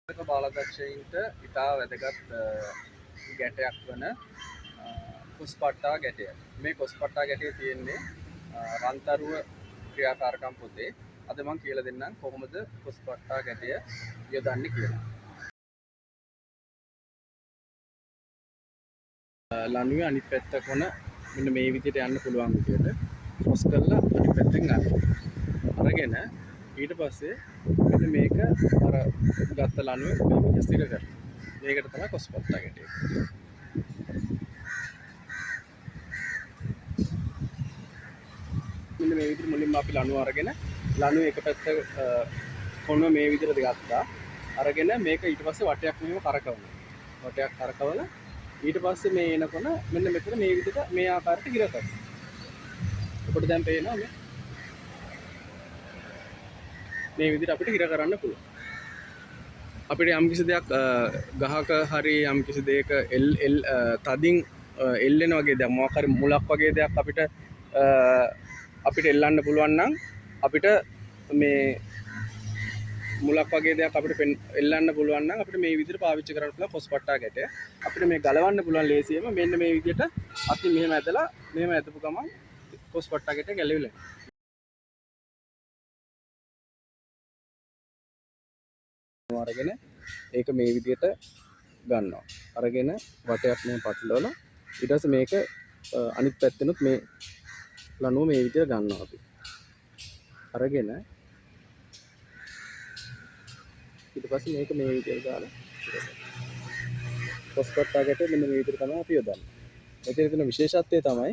බාලදක්ෂයින්ට ඉතා වැදගත් ගැටයක් වන කුස්පට්ටා ගැටය. මේ කොස්පට්ටා ගැටේ තියෙන්නේ රන්තරුව ක්‍රියාකාරකම් පොතේ. අද මම කියලා දෙන්නම් කොහොමද කොස්පට්ටා ගැටය යොදන්නේ කියලා. ලණුවේ අනිත් පැත්ත කොන මෙන්න මේ විදිහට යන්න පුළුවන් විදිහට ක්‍රොස් කරලා අනිත් පැත්තෙන් ගන්න. අරගෙන ඊට පස්සේ මෙන්න මේක අර ගත්ත ලණුවේ මේක ස්ථිර කරනවා. මේකට තමයි කොස්පට්ටා ගැටේ. මෙන්න මේ විදිහට මුලින්ම අපි ලණුව අරගෙන ලණුවේ එක පැත්ත කොන මේ විදිහට ගත්තා. අරගෙන මේක ඊට පස්සේ වටයක් මෙහෙම කරකවනවා. වටයක් කරකවලා ඊට පස්සේ මේ එනකොන මෙන්න මෙතන මේ විදිහට මේ ආකාරයට හිර කරනවා. ඔකට දැන් පේනවා මේ විදිහට අපිට හිර කරන්න පුළුවන්. අපිට යම් කිසි දෙයක් ගහක හරි යම් කිසි දෙයක තදින් එල්ලෙන වගේ දෙයක් මොකක් හරි මුලක් වගේ දෙයක් අපිට එල්ලන්න පුළුවන් නම් අපිට මේ මුලක් වගේ දෙයක් අපිට එල්ලන්න පුළුවන් නම් අපිට මේ විදිහට පාවිච්චි කරන්න පුළුවන් කොස්පට්ටා ගැටය. අපිට මේ ගලවන්න පුළුවන් ලේසියෙම මෙන්න මේ විදිහට අතින් මෙහෙම ඇදලා මෙහෙම ඇදපු ගමන් කොස්පට්ටා ගැටය ගැලවිලා යනවා. අරගෙන ඒක මේ විදිහට ගන්නවා. අරගෙන වටයක් මේ පටලවලා ඊට පස්සේ මේක අනිත් පැත්තෙනුත් මේ ලණුව මේ විදිහට ගන්නවා අපි. අරගෙන ඊට පස්සේ මේක මේ විදිහට දාලා කොස්පට්ටා ගැටේ මෙන්න මේ විදිහට තමයි අපි යොදන්නේ. මෙතන තියෙන විශේෂත්වය තමයි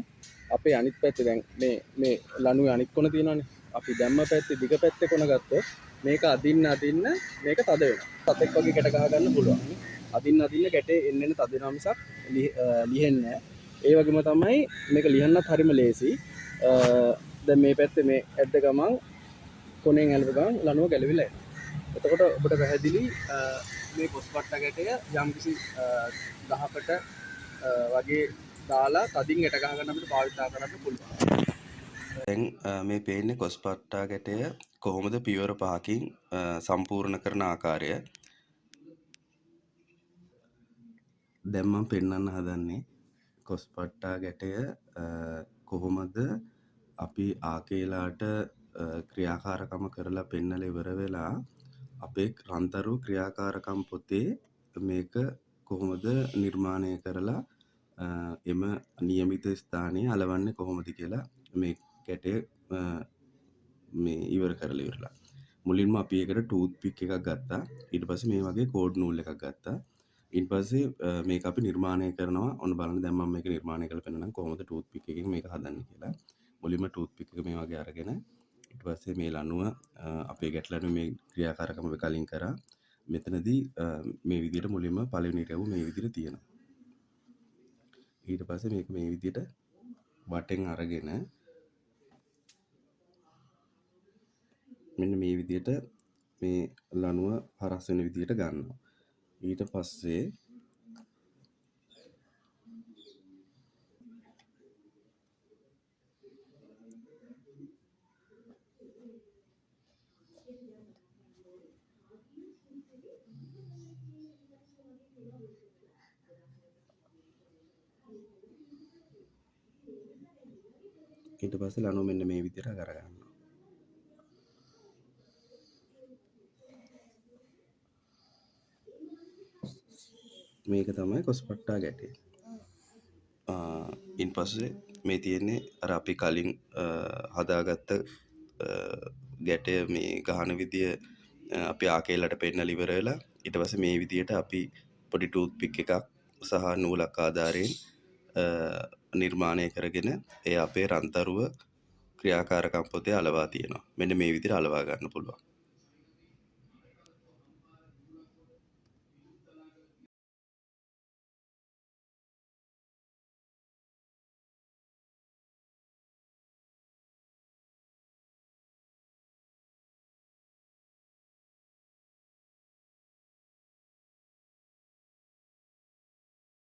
අපේ අනිත් පැත්තේ දැන් මේ ලණුවේ අනිත් කොන තියෙනවානේ. අපි දැම්ම පැත්තේ දිග පැත්තේ කොන ගත්තොත් මේක අදින්න මේක තද වෙනවා. සතෙක් වගේ ගැට ගහ ගන්න පුළුවන්. අදින්න ගැටේ එන්න තද වෙනවා මිසක් ලිහෙන්නේ නැහැ. ඒ වගේම තමයි මේක ලියන්නත් හරිම ලේසි. දැන් මේ පැත්තේ මේ ඇද්ද ගමන් කොනෙන් ඇලව ගමන් ලණුව ගැලවිලා එනවා. එතකොට ඔබට පැහැදිලි මේ කොස්පට්ටා ගැටය යම්කිසි ගහකට වගේ දාලා තදින් ගැට ගහ ගන්න අපිට භාවිතා කරන්න පුළුවන්. දැන් මේ පේන්නේ කොස්පට්ටා ගැටය කොහොමද පියවර 5කින් සම්පූර්ණ කරන ආකාරය. දැන් මම පෙන්වන්න හදන්නේ කොස්පට්ටා ගැටය කොහොමද අපි ආකේලාට ක්‍රියාකාරකම කරලා පෙන්නලා ඉවර වෙලා අපේ රන්තරු ක්‍රියාකාරකම් පොතේ මේක කොහොමද නිර්මාණය කරලා එම නියමිත ස්ථානයේ අලවන්නේ කොහොමද කියලා මේ ගැටය මේ ඉවර කරලා ඉවරලා. මුලින්ම අපි ඒකට ටූත් පික් එකක් ගත්තා. ඊට පස්සේ මේ වගේ කෝඩ් නූල් එකක් ගත්තා. ඊට පස්සේ මේක අපි නිර්මාණය කරනවා. ඔන්න බලන්න දැන් මම මේක නිර්මාණය කරලා පෙන්නන්නම් කොහොමද ටූත් පික් එකකින් මේක හදන්නේ කියලා. මුලින්ම ටූත් පික් එක මේ වගේ අරගෙන ඊට පස්සේ මේ ලණුව අපේ ගැටලනුව මේ ක්‍රියාකාරකම අපි කලින් කරා. මෙතනදී මේ විදිහට මුලින්ම පළවෙනි ඉරවුම මේ විදිහට තියෙනවා. ඊට පස්සේ මේක මේ විදිහට වටෙන් අරගෙන මෙන්න මේ විදිහට මේ ලණුව හරස් වෙන විදිහට ගන්නවා. ඊට පස්සේ ලණුව මෙන්න මේ විදිහට අරගන්නවා. මේක තමයි කොස්පට්ටා ගැටේ. ඉන් පස්සේ මේ තියෙන්නේ අර අපි කලින් හදාගත්ත ගැටය මේ ගහන විදිය අපි ආකේලට පෙන්නලා ඉවර වෙලා ඊට පස්සේ මේ විදියට අපි පොඩි ටූත් පික් එකක් සහ නූලක් ආධාරයෙන් නිර්මාණය කරගෙන ඒ අපේ රන්තරුව ක්‍රියාකාරකම් පොතේ අලවා තියෙනවා. මෙන්න මේ විදිහට අලවා ගන්න පුළුවන්.